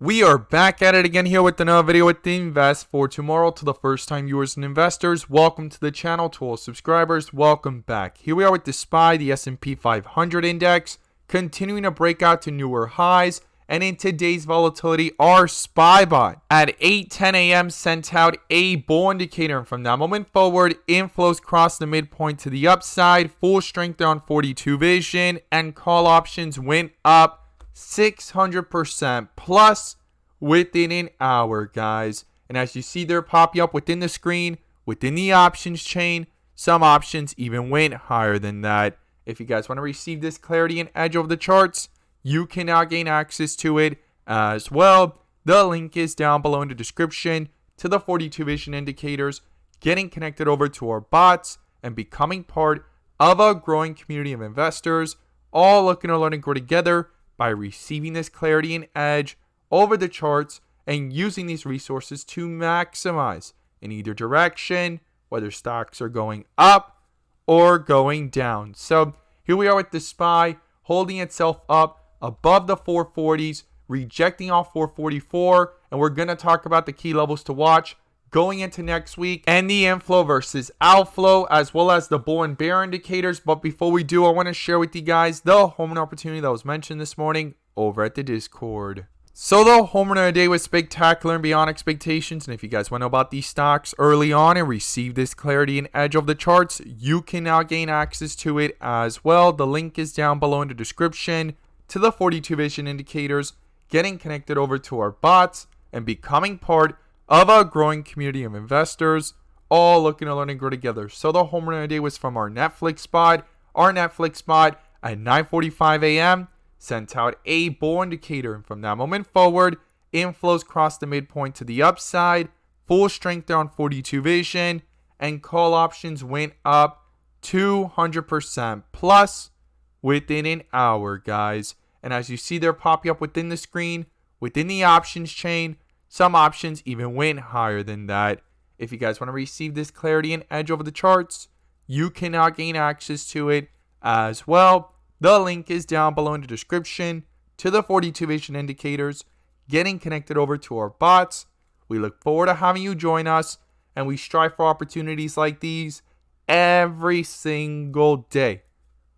We are back at it again here with another video with the Invest for Tomorrow. To the first time viewers and investors, welcome to the channel. To all subscribers, welcome back. Here we are with the SPY, the S&P 500 index, continuing to break out to newer highs. And in today's volatility, our SPY bot at 8:10 a.m. sent out a bull indicator. And from that moment forward, inflows crossed the midpoint to the upside, full strength on 42 vision, and call options went up 600% plus within an hour, guys. And as you see, they're popping up within the screen, within the options chain. Some options even went higher than that. If you guys want to receive this clarity and edge of the charts, you can now gain access to it as well. The link is down below in the description to the 42 vision indicators, getting connected over to our bots, and becoming part of a growing community of investors, all looking to learn and grow together by receiving this clarity and edge over the charts and using these resources to maximize in either direction, whether stocks are going up or going down. So here we are with the SPY holding itself up above the 440s, rejecting off 444, and we're going to talk about the key levels to watch going into next week and the inflow versus outflow, as well as the bull and bear indicators. But before we do, I want to share with you guys the home run opportunity that was mentioned this morning over at the Discord. So the home run of the day was spectacular and beyond expectations. And if you guys want to know about these stocks early on and receive this clarity and edge of the charts, you can now gain access to it as well. The link is down below in the description to the 42 vision indicators, getting connected over to our bots and becoming part of a growing community of investors, all looking to learn and grow together. So the home run of the day was from our Netflix spot. Our Netflix spot at 9:45 a.m. sent out a bull indicator. And from that moment forward, inflows crossed the midpoint to the upside, full strength on 42 vision, and call options went up 200% plus within an hour, guys. And as you see, they're popping up within the screen, within the options chain. Some options even went higher than that. If you guys want to receive this clarity and edge over the charts, you can now gain access to it as well. The link is down below in the description to the 42 vision indicators, getting connected over to our bots. We look forward to having you join us, and we strive for opportunities like these every single day.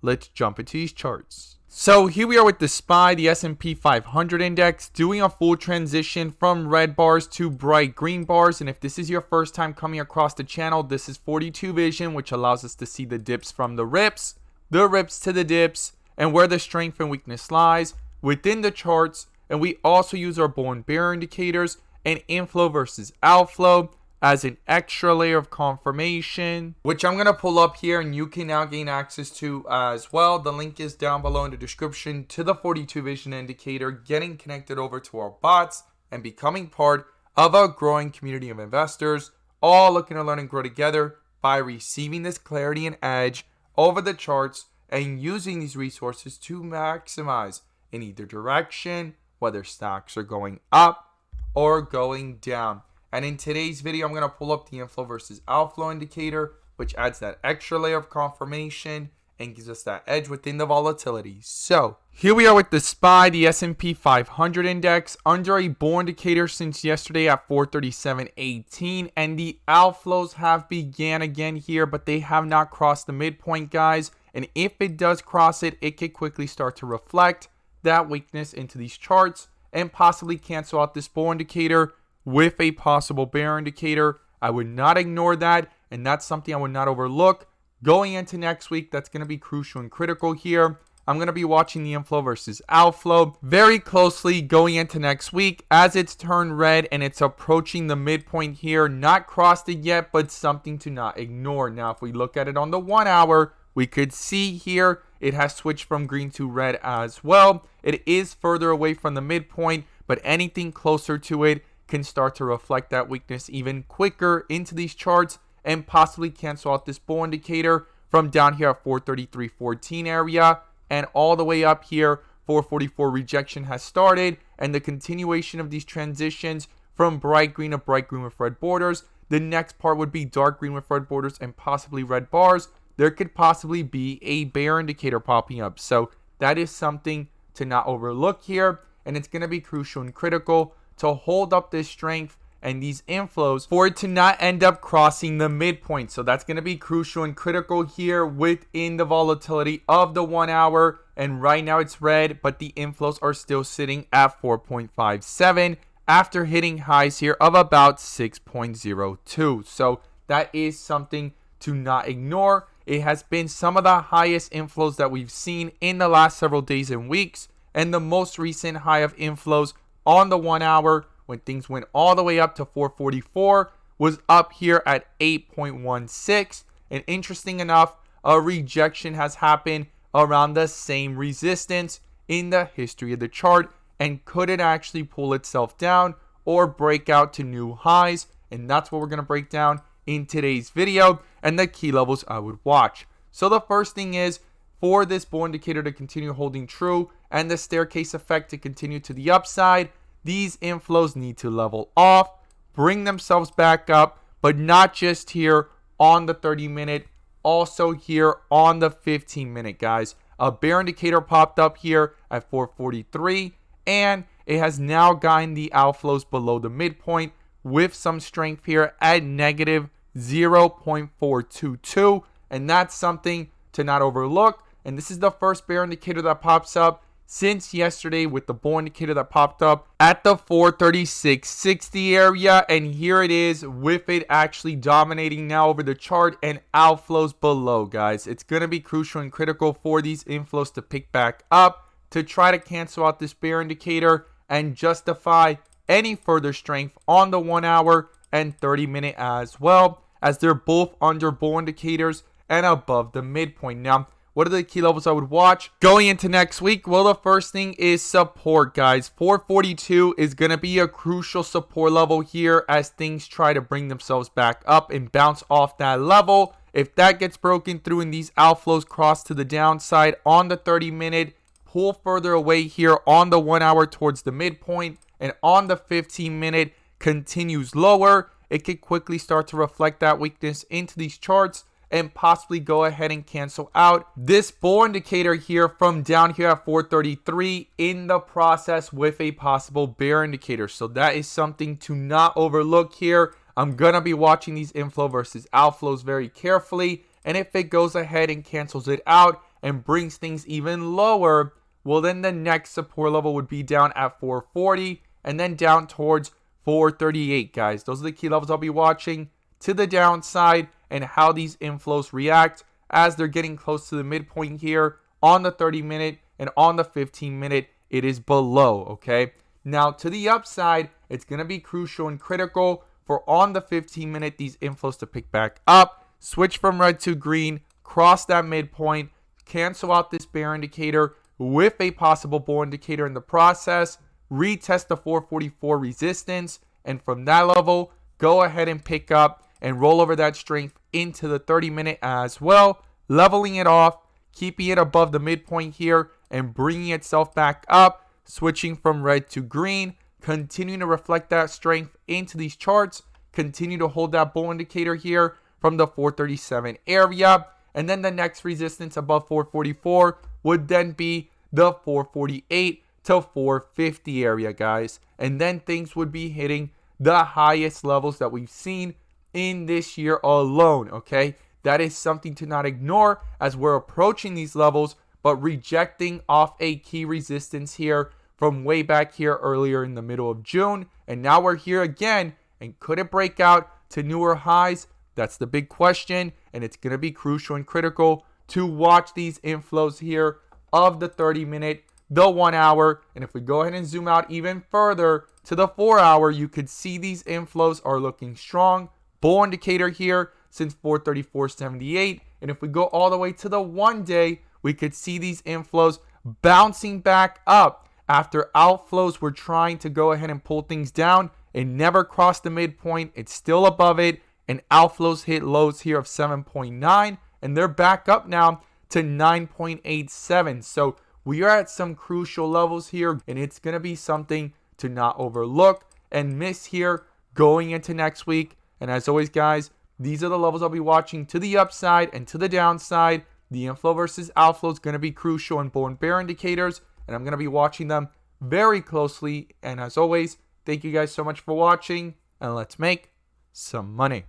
Let's jump into these charts. So here we are with the SPY, the S&P 500 index, doing a full transition from red bars to bright green bars. And if this is your first time coming across the channel, this is 42 vision, which allows us to see the dips from the rips to the dips, and where the strength and weakness lies within the charts. And we also use our bull and bear indicators and inflow versus outflow as an extra layer of confirmation, which I'm going to pull up here and you can now gain access to as well. The link is down below in the description to the 42 vision indicator, getting connected over to our bots and becoming part of a growing community of investors, all looking to learn and grow together by receiving this clarity and edge over the charts and using these resources to maximize in either direction, whether stocks are going up or going down. And in today's video, I'm going to pull up the inflow versus outflow indicator, which adds that extra layer of confirmation and gives us that edge within the volatility. So here we are with the SPY, the S&P 500 index, under a bull indicator since yesterday at 437.18. And the outflows have began again here, but they have not crossed the midpoint, guys. And if it does cross it, it could quickly start to reflect that weakness into these charts and possibly cancel out this bull indicator with a possible bear indicator. I would not ignore that, and that's something I would not overlook going into next week. That's going to be crucial and critical here. I'm going to be watching the inflow versus outflow very closely going into next week as it's turned red and it's approaching the midpoint here. Not crossed it yet, but something to not ignore. Now, if we look at it on the 1 hour, we could see here it has switched from green to red as well. It is further away from the midpoint, but anything closer to it can start to reflect that weakness even quicker into these charts and possibly cancel out this bull indicator from down here at 433.14 area and all the way up here. 444 rejection has started, and the continuation of these transitions from bright green to bright green with red borders. The next part would be dark green with red borders and possibly red bars. There could possibly be a bear indicator popping up. So that is something to not overlook here. and it's going to be crucial and critical to hold up this strength and these inflows for it to not end up crossing the midpoint. So that's going to be crucial and critical here within the volatility of the 1 hour. And right now it's red, but the inflows are still sitting at 4.57 after hitting highs here of about 6.02. So that is something to not ignore. It has been some of the highest inflows that we've seen in the last several days and weeks, and the most recent high of inflows on the 1 hour when things went all the way up to 444 was up here at 8.16. And interesting enough, a rejection has happened around the same resistance in the history of the chart and couldn't actually pull itself down or break out to new highs. And that's what we're going to break down in today's video and the key levels I would watch. So the first thing is for this bull indicator to continue holding true and the staircase effect to continue to the upside, these inflows need to level off, bring themselves back up, but not just here on the 30-minute, also here on the 15-minute, guys. A bear indicator popped up here at 443, and it has now gotten the outflows below the midpoint with some strength here at negative 0.422, and that's something to not overlook. And this is the first bear indicator that pops up since yesterday with the bull indicator that popped up at the 436.60 area, and here it is with it actually dominating now over the chart and outflows below, guys. It's going to be crucial and critical for these inflows to pick back up to try to cancel out this bear indicator and justify any further strength on the 1 hour and 30-minute as well, as they're both under bull indicators and above the midpoint. Now, what are the key levels I would watch going into next week? Well, the first thing is support, guys. 442 is going to be a crucial support level here as things try to bring themselves back up and bounce off that level. If that gets broken through and these outflows cross to the downside on the 30-minute, pull further away here on the 1 hour towards the midpoint, and on the 15-minute continues lower, it could quickly start to reflect that weakness into these charts and possibly go ahead and cancel out this bull indicator here from down here at 433 in the process with a possible bear indicator. So that is something to not overlook here. I'm going to be watching these inflow versus outflows very carefully. And if it goes ahead and cancels it out and brings things even lower, well, then the next support level would be down at 440 and then down towards 438, guys. Those are the key levels I'll be watching to the downside and how these inflows react as they're getting close to the midpoint here on the 30-minute, and on the 15-minute, it is below, okay? Now, to the upside, it's going to be crucial and critical for on the 15-minute, these inflows to pick back up, switch from red to green, cross that midpoint, cancel out this bear indicator with a possible bull indicator in the process, retest the 444 resistance, and from that level, go ahead and pick up and roll over that strength into the 30-minute as well, leveling it off, keeping it above the midpoint here, and bringing itself back up, switching from red to green, continuing to reflect that strength into these charts, continue to hold that bull indicator here from the 437 area, and then the next resistance above 444 would then be the 448 to 450 area, guys, and then things would be hitting the highest levels that we've seen in this year alone, okay? That is something to not ignore as we're approaching these levels, but rejecting off a key resistance here from way back here earlier in the middle of June. And now we're here again, and could it break out to newer highs? That's the big question, and it's going to be crucial and critical to watch these inflows here of the 30-minute, the 1 hour, and if we go ahead and zoom out even further to the 4 hour, you could see these inflows are looking strong. Bull indicator here since 434.78, and if we go all the way to the 1 day, we could see these inflows bouncing back up after outflows were trying to go ahead and pull things down. It never crossed the midpoint. It's still above it, and outflows hit lows here of 7.9, and they're back up now to 9.87. So we are at some crucial levels here, and it's going to be something to not overlook and miss here going into next week. And as always, guys, these are the levels I'll be watching to the upside and to the downside. The inflow versus outflow is going to be crucial in bull and bear indicators, and I'm going to be watching them very closely. And as always, thank you guys so much for watching, and let's make some money.